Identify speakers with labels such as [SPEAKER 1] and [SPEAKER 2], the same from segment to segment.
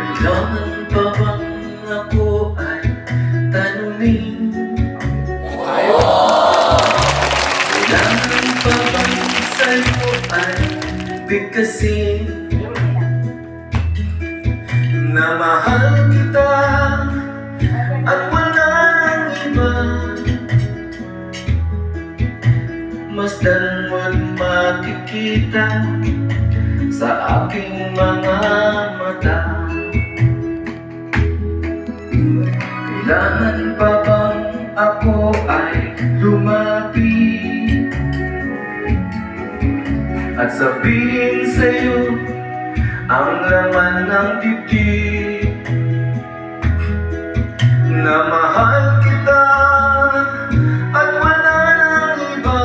[SPEAKER 1] Kailangan pa bang ako ay tanungin? Kailangan pa bang sa'yo ay bigkasin? Na mahal kita at walang iba. Masdan mo't makikita sa aking mga mata. Kailangan pa bang ako ay lumapit at sabihin sa'yo ang laman ng dibdib? Na mahal kita at wala nang iba.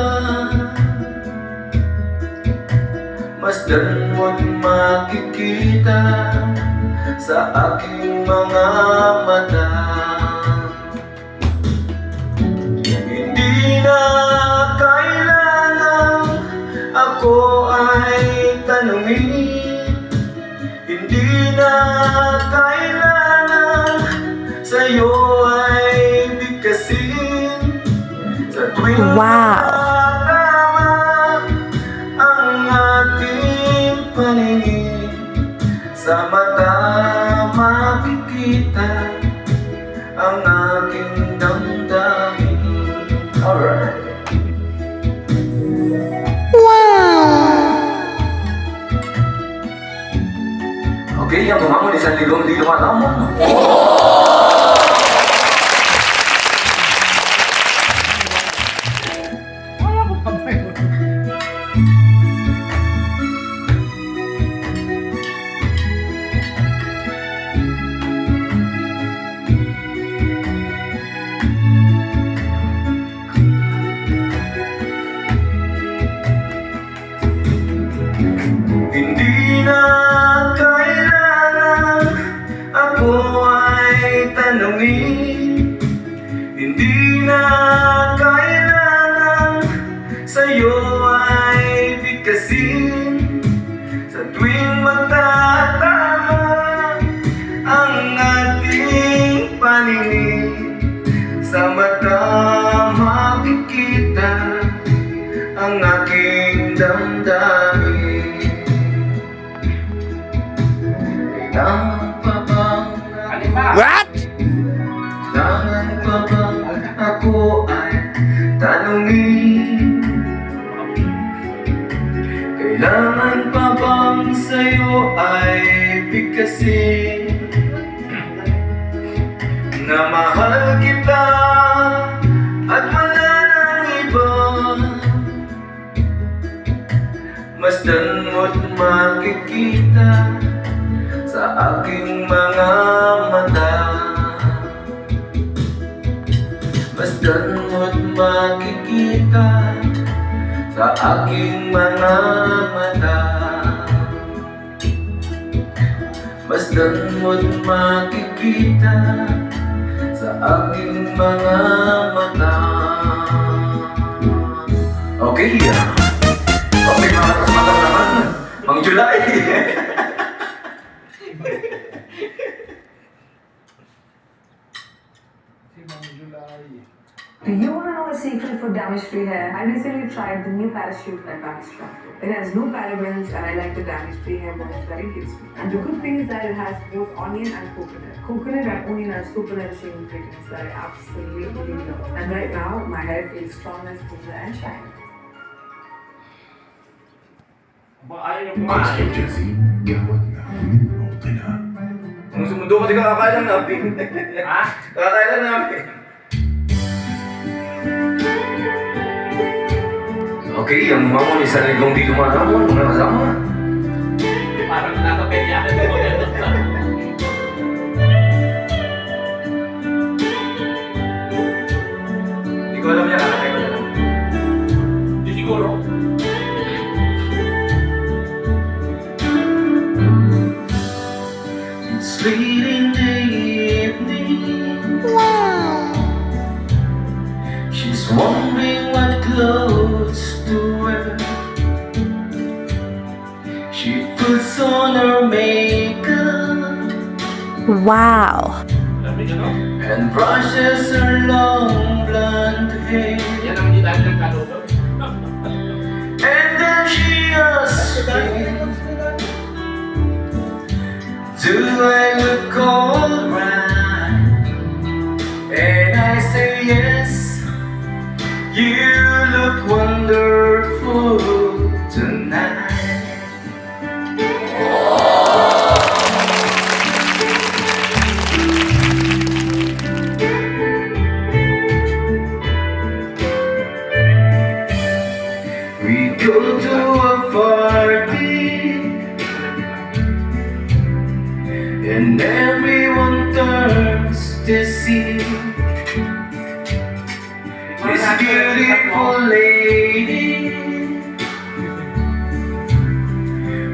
[SPEAKER 1] Masdan mo't makikita sa aking mga mata. Hindi na kailangan ako ay tanungin. Hindi na kailangan sa'yo ay bigkasin. Sa tuwing matama ang ating paningin, sa mata makikita ang aking damdamin. Alright. Okay, yang tumangon isang ligong di lumatamon. Hindi na kailangan ako ay tanungin. Hindi na kailangan sa'yo ay bigkasin. Sa tuwing magtatama ang ating paningin, sa mata makikita ang aking damdamin. Kailangan pa bang
[SPEAKER 2] What?
[SPEAKER 1] Kailangan pa bang ako ay tanungin? Kailangan pa bang sa'yo ay bigkasin? Na mahal kita at wala nang iba. Masdan mo't makikita sa aking mga mata. Masdan mo't makikita sa aking mga mata. Masdan mo't makikita sa aking mga mata. Okay, okay, mga kasmata naman. Mang July.
[SPEAKER 3] Do you want to know the secret for damage-free hair? I recently tried the new Parachute by Backstra. It has no parabens and I like the damage-free hair that it's very tasty. And the good thing is that it has both onion and coconut. Coconut and onion are super nourishing ingredients that I absolutely love. And right now, my hair feels strong and smooth and shiny.
[SPEAKER 4] Mr. Jesse, gawat na minuto na.
[SPEAKER 1] Ang sumundo ko, di ka kakailan namin. Ha? Kakailan namin. Okay, ang mamon isa rin kong di lumatamon, mga kasama.
[SPEAKER 2] Parang nakapelyakan mo.
[SPEAKER 1] Hindi ko alam niya, kakatay ko na lang.
[SPEAKER 2] Di siguro.
[SPEAKER 1] It's late in the evening. She's wondering what
[SPEAKER 5] clothes to wear. She puts on her makeup
[SPEAKER 6] Wow.
[SPEAKER 2] Sabi niyo, no?
[SPEAKER 5] and brushes her long blonde hair.
[SPEAKER 2] Yan ang hindi tayo nagkaroon.
[SPEAKER 5] And then she asks me, do I look alright? And I say yes, you look wonderful tonight. We go to a party and everyone turns to see this beautiful lady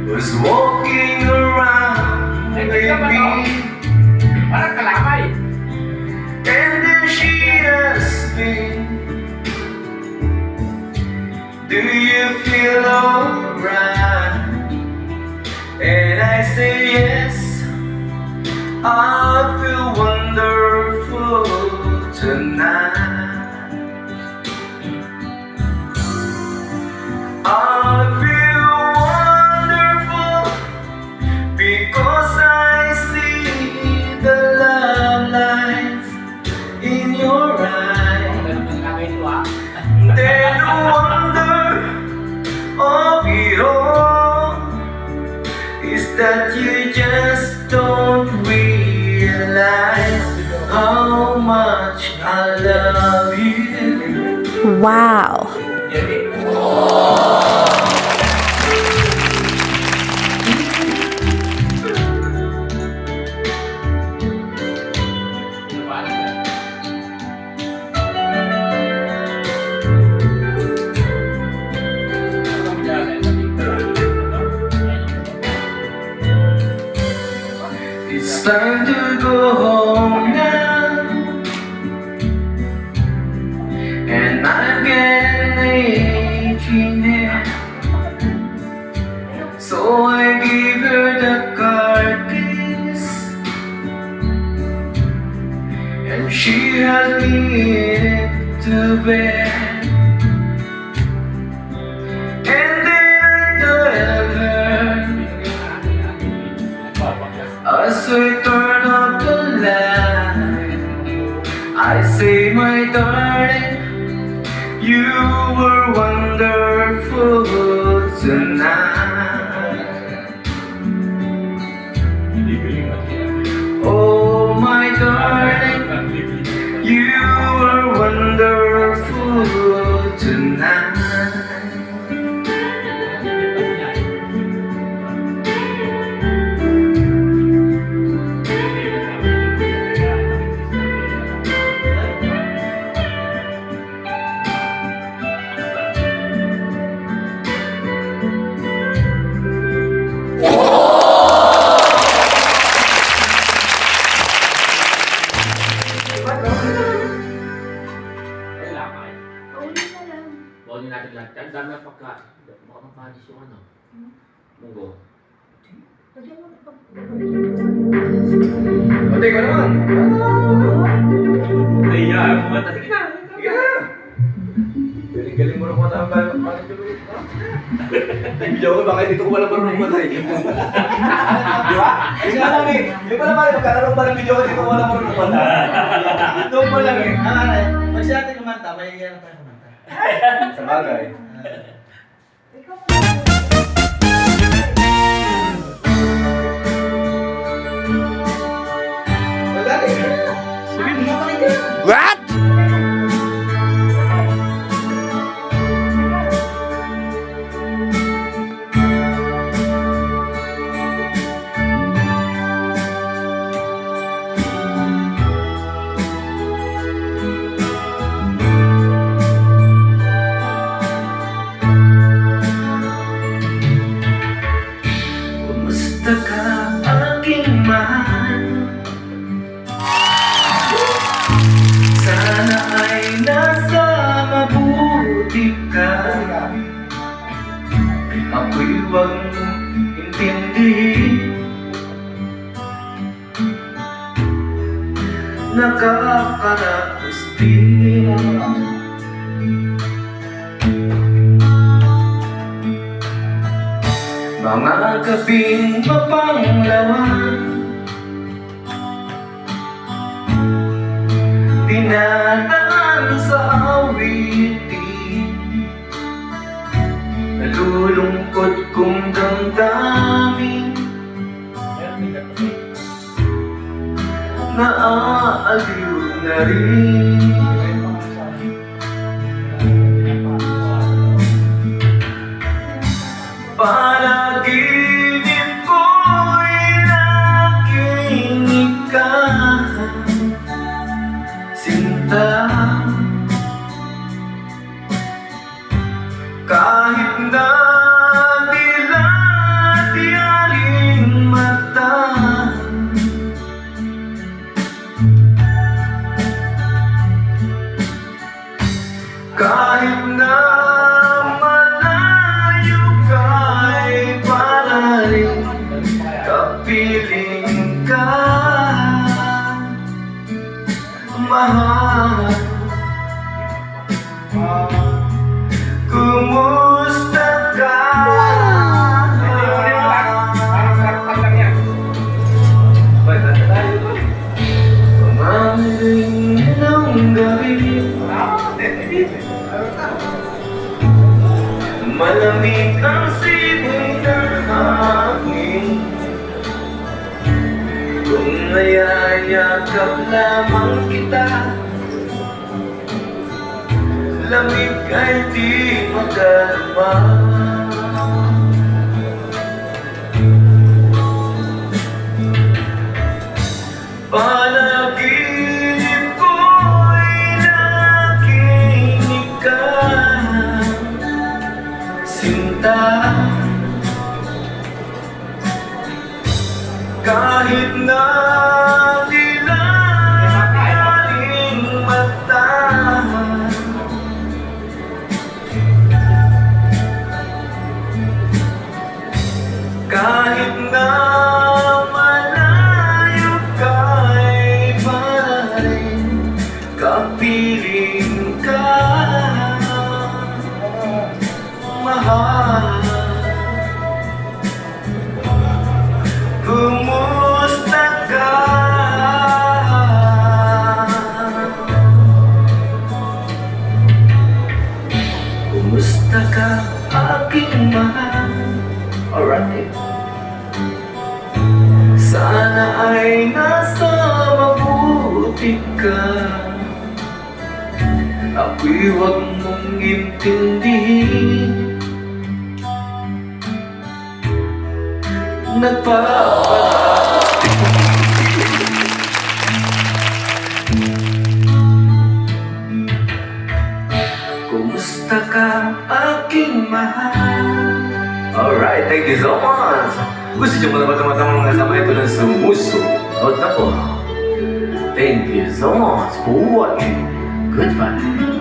[SPEAKER 5] was walking around with me.
[SPEAKER 2] Parang kalamay.
[SPEAKER 5] And then she asked me, do you feel alright? And I say yes, I feel wonderful tonight. I feel wonderful because I see the love lights in your eyes.
[SPEAKER 2] Ganun ang kamay nito, ah.
[SPEAKER 5] Then the wonder of it all is that you just don't realize how much I love you.
[SPEAKER 6] Wow.
[SPEAKER 2] Jerry. Parang yan. Parang yan, eh,
[SPEAKER 5] It's time to go home now, and I'm getting itchy now. So I give her the car keys, and she has me to bed. And then I tell her, as we turn up the light, I say, my darling, you were wonderful tonight. Oh, my darling, you were wonderful tonight.
[SPEAKER 2] Bawalin natin lahat yan. Dami na pagka. Baka mapanis yung ano. Munggo.
[SPEAKER 1] Patay ka naman.
[SPEAKER 2] Ay, yan. Kumanta. Sige na.
[SPEAKER 1] Sige na. Galing-galing mo na kumata ang bayan. Paano tuloy? Hindi ako, bakit dito ko wala marunong matay? Di ba? Kasi nga lang eh. Yung pala pala, magkaroon ba ng video ko dito ko wala marunong matay? Doon mo lang eh.
[SPEAKER 5] Pag siya natin kumanta, may iyan tayo kumanta.
[SPEAKER 1] Sa bagay. Madali. Sige, bumabalik ka.
[SPEAKER 6] What?
[SPEAKER 5] ako'y huwag mong intindihin. Nakakaraos din mga gabing mapanglawan, dinadaan sa awitin, nalulungkot kong damdamin, naaaliw na rin. Panaginip ko'y laging ikaw, sinta. Kahit na dilat-yaring mata, kahit na malayo ka'y para rin kapiling ka, mahal. Kumusta ka? Pamahaling ng gabi, malamig ang simoy ng hangin. Kung nayayakap lamang kita, lamig ay di makalma. Panaginip ko'y laging ikaw, sinta. Kahit na dilat-yaring mata, kahit na malayo ka'y para rin kapiling ka, mahal. Kumusta ka? Kumusta ka, aking mahal? Alright. Sana ay nasa mabuti ka, ako'y huwag mong intindihin. Kumusta ka, aking mahal? Alright, thank you so much! Gusto nyo mo na ba tumatama mga sama ito ng sumusunod na po? Thank you so much for watching. Goodbye!